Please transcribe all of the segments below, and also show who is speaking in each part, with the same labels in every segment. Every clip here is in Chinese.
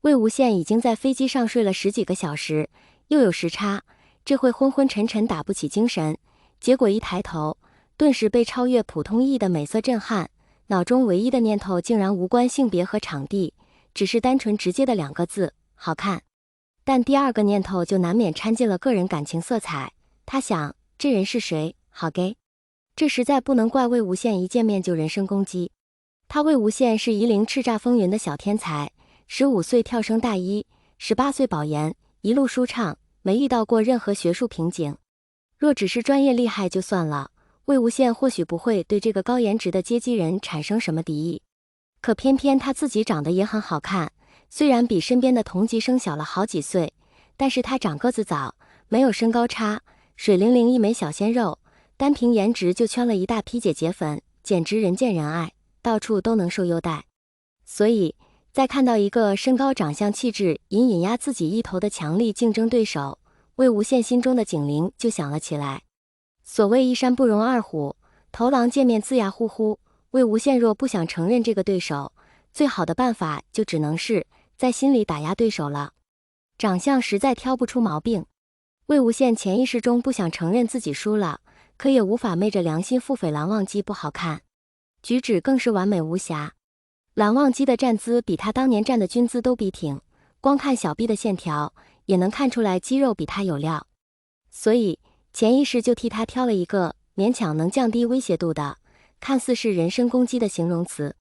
Speaker 1: 魏无羡已经在飞机上睡了10几个小时，又有时差，这会昏昏沉沉打不起精神，结果一抬头，顿时被超越普通意义的美色震撼，脑中唯一的念头竟然无关性别和场地，只是单纯直接的2个字：好看。但第二个念头就难免掺进了个人感情色彩，他想，这人是谁？好 gay。 这实在不能怪魏无羡一见面就人身攻击。他魏无羡是夷陵叱咤风云的小天才，15岁跳升大一，18岁保研，一路舒畅，没遇到过任何学术瓶颈。若只是专业厉害就算了，魏无羡或许不会对这个高颜值的阶级人产生什么敌意。可偏偏他自己长得也很好看，虽然比身边的同级生小了好几岁，但是他长个子早，没有身高差，水灵灵一枚小鲜肉，单凭颜值就圈了一大批姐姐粉，简直人见人爱，到处都能受优待。所以在看到一个身高长相气质隐隐压自己一头的强力竞争对手，魏无羡心中的警铃就响了起来。所谓一山不容二虎，头狼见面龇牙呼呼，魏无羡若不想承认这个对手，最好的办法就只能是在心里打压对手了。长相实在挑不出毛病，魏无羡潜意识中不想承认自己输了，可也无法昧着良心腹诽蓝忘机不好看，举止更是完美无瑕。蓝忘机的站姿比他当年站的军姿都笔挺，光看小臂的线条也能看出来肌肉比他有料，所以潜意识就替他挑了一个勉强能降低威胁度的，看似是人身攻击的形容词。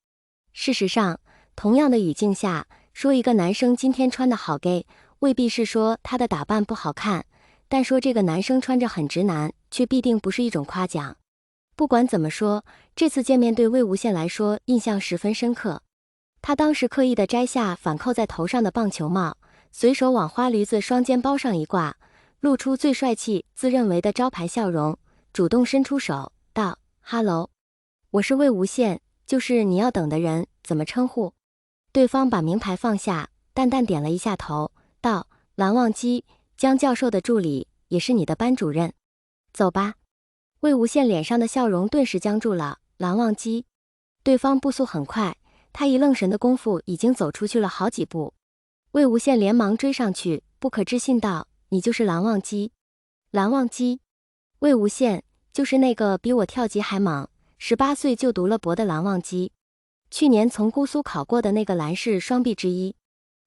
Speaker 1: 事实上，同样的语境下，说一个男生今天穿的好 gay， 未必是说他的打扮不好看，但说这个男生穿着很直男，却必定不是一种夸奖。不管怎么说，这次见面对魏无羡来说印象十分深刻。他当时刻意地摘下反扣在头上的棒球帽，随手往花驴子双肩包上一挂，露出最帅气自认为的招牌笑容，主动伸出手道：哈喽，我是魏无羡，就是你要等的人，怎么称呼？对方把名牌放下，淡淡点了一下头，道：蓝忘机，江教授的助理，也是你的班主任。走吧。魏无羡脸上的笑容顿时僵住了。蓝忘机，对方步速很快，他一愣神的功夫已经走出去了好几步。魏无羡连忙追上去，不可置信道：你就是蓝忘机？蓝忘机？魏无羡，就是那个比我跳级还猛，18岁就读了博的蓝忘机，去年从姑苏考过的那个蓝氏双璧之一。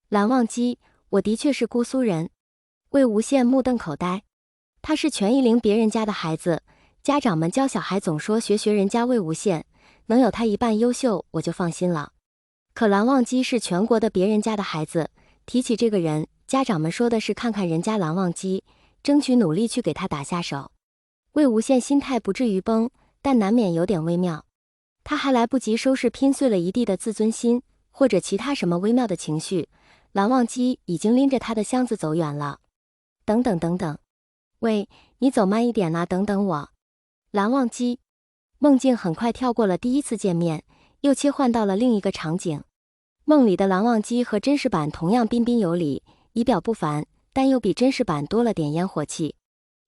Speaker 1: 蓝忘机，我的确是姑苏人。魏无羡目瞪口呆，他是全夷陵别人家的孩子，家长们教小孩总说学人家魏无羡，能有他一半优秀我就放心了。可蓝忘机是全国的别人家的孩子，提起这个人，家长们说的是看看人家蓝忘机，争取努力去给他打下手。魏无羡心态不至于崩，但难免有点微妙。他还来不及收拾拼碎了一地的自尊心，或者其他什么微妙的情绪，蓝忘机已经拎着他的箱子走远了。等等等等，喂，你走慢一点啦，等等我。蓝忘机。梦境很快跳过了第一次见面，又切换到了另一个场景。梦里的蓝忘机和真实版同样彬彬有礼，仪表不凡，但又比真实版多了点烟火气。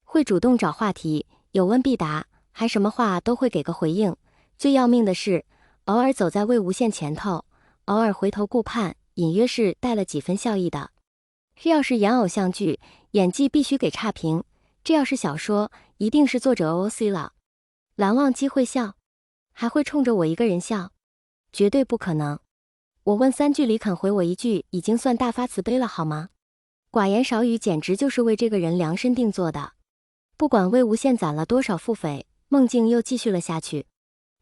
Speaker 1: 会主动找话题，有问必答，还什么话都会给个回应。最要命的是，偶尔走在魏无羡前头，偶尔回头顾盼，隐约是带了几分笑意的。这要是演偶像剧，演技必须给差评；这要是小说，一定是作者 OOC 了。蓝忘机会笑，还会冲着我一个人笑？绝对不可能。我问3句里肯回我1句，已经算大发慈悲了好吗？寡言少语简直就是为这个人量身定做的。不管魏无羡攒了多少腹诽，梦境又继续了下去。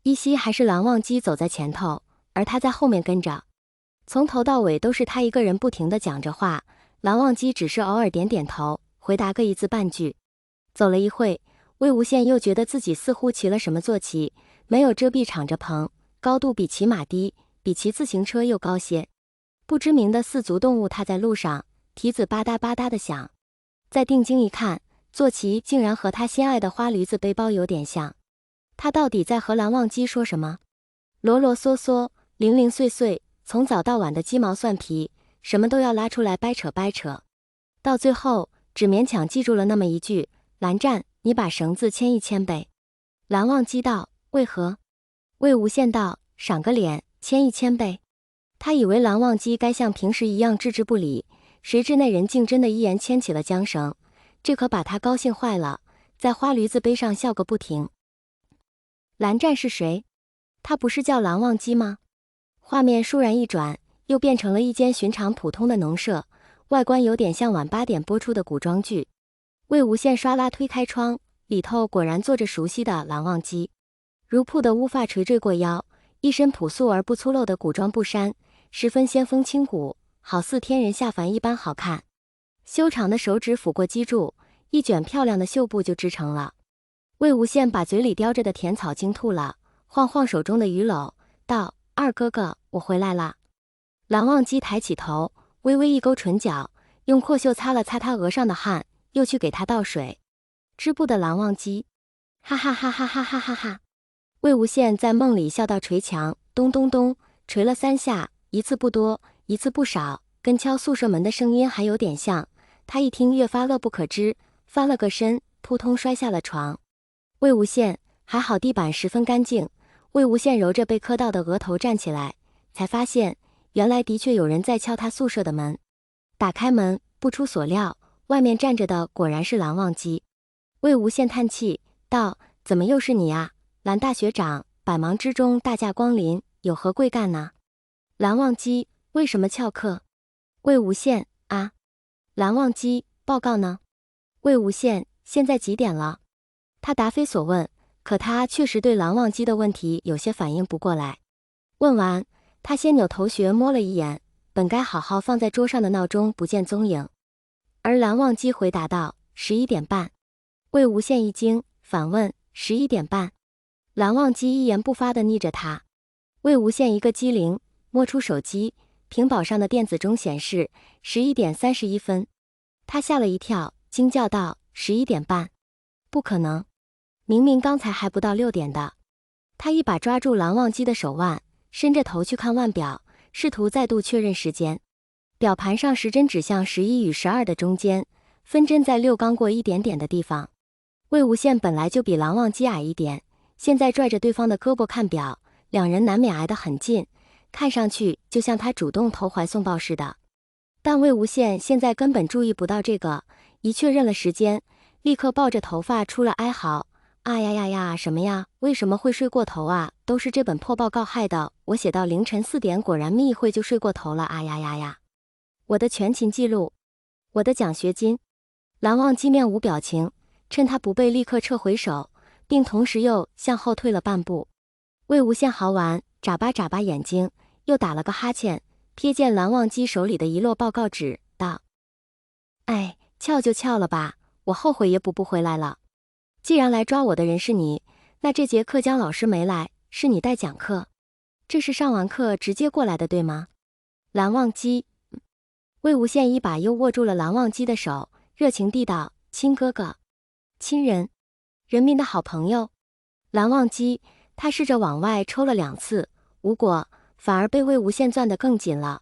Speaker 1: 依稀还是蓝忘机走在前头，而他在后面跟着。从头到尾都是他一个人不停地讲着话，蓝忘机只是偶尔点点头，回答个一字半句。走了一会，魏无羡又觉得自己似乎骑了什么坐骑，没有遮蔽敞着棚，高度比骑马低，比骑自行车又高些。不知名的4足动物踏在路上，蹄子吧嗒吧嗒的响。再定睛一看，坐骑竟然和他心爱的花驴子背包有点像。他到底在和蓝忘机说什么？啰啰嗦嗦，零零碎碎，从早到晚的鸡毛蒜皮，什么都要拉出来掰扯掰扯。到最后，只勉强记住了那么一句：蓝湛，你把绳子牵一牵呗。蓝忘机道：为何？魏无羡道：赏个脸，牵一牵呗。他以为蓝忘机该像平时一样置之不理，谁知那人竟真的一言牵起了缰绳，这可把他高兴坏了，在花驴子背上笑个不停。蓝湛是谁？他不是叫蓝忘机吗？画面倏然一转，又变成了一间寻常普通的农舍，外观有点像晚8点播出的古装剧。魏无羡唰啦推开窗，里头果然坐着熟悉的蓝忘机，如瀑的乌发垂坠过腰，一身朴素而不粗陋的古装布衫，十分仙风清骨，好似天人下凡一般好看。修长的手指抚过脊柱，一卷漂亮的绣布就织成了。魏无羡把嘴里叼着的甜草精吐了，晃晃手中的鱼篓，道：“二哥哥，我回来啦。”蓝忘机抬起头，微微一勾唇角，用阔袖擦了擦他额上的汗，又去给他倒水。织布的蓝忘机，哈哈哈哈哈哈哈哈！魏无羡在梦里笑到捶墙，咚咚咚，捶了3下，一次不多，一次不少，跟敲宿舍门的声音还有点像。他一听越发乐不可支，翻了个身，扑通摔下了床。魏无羡，还好地板十分干净。魏无羡揉着被磕到的额头站起来，才发现原来的确有人在敲他宿舍的门。打开门，不出所料，外面站着的果然是蓝忘机。魏无羡叹气道：“怎么又是你啊，蓝大学长，百忙之中大驾光临，有何贵干呢？”蓝忘机：“为什么翘课？”魏无羡：“啊。”蓝忘机：“报告呢？”魏无羡：“现在几点了？”他答非所问，可他确实对蓝忘机的问题有些反应不过来。问完，他先扭头学摸了一眼本该好好放在桌上的闹钟，不见踪影。而蓝忘机回答道：“11点半。”魏无羡一惊，反问：“11点半？”蓝忘机一言不发地睨着他。魏无羡一个机灵，摸出手机，屏保上的电子钟显示11点31分。他吓了一跳，惊叫道：“11点半？不可能！明明刚才还不到6点的。”他一把抓住蓝忘机的手腕，伸着头去看腕表，试图再度确认时间。表盘上时针指向11与12的中间，分针在6刚过1点点的地方。魏无羡本来就比蓝忘机矮一点，现在拽着对方的胳膊看表，两人难免挨得很近，看上去就像他主动投怀送抱似的。但魏无羡现在根本注意不到这个，一确认了时间，立刻抱着头发出了哀嚎：“啊呀呀呀，什么呀？为什么会睡过头啊？都是这本破报告害的，我写到凌晨4点，果然密会就睡过头了，啊呀呀呀！我的全勤记录，我的奖学金！”蓝忘机面无表情，趁他不备立刻撤回手，并同时又向后退了半步。魏无羡嚎完，眨巴眨巴眼睛，又打了个哈欠，瞥见蓝忘机手里的一摞报告纸，道：“哎，翘就翘了吧，我后悔也补不回来了。既然来抓我的人是你，那这节课姜老师没来，是你代讲课。这是上完课直接过来的，对吗？”蓝忘机，魏无羡一把又握住了蓝忘机的手，热情地道：“亲哥哥，亲人，人民的好朋友。”蓝忘机，他试着往外抽了2次，无果，反而被魏无羡攥得更紧了。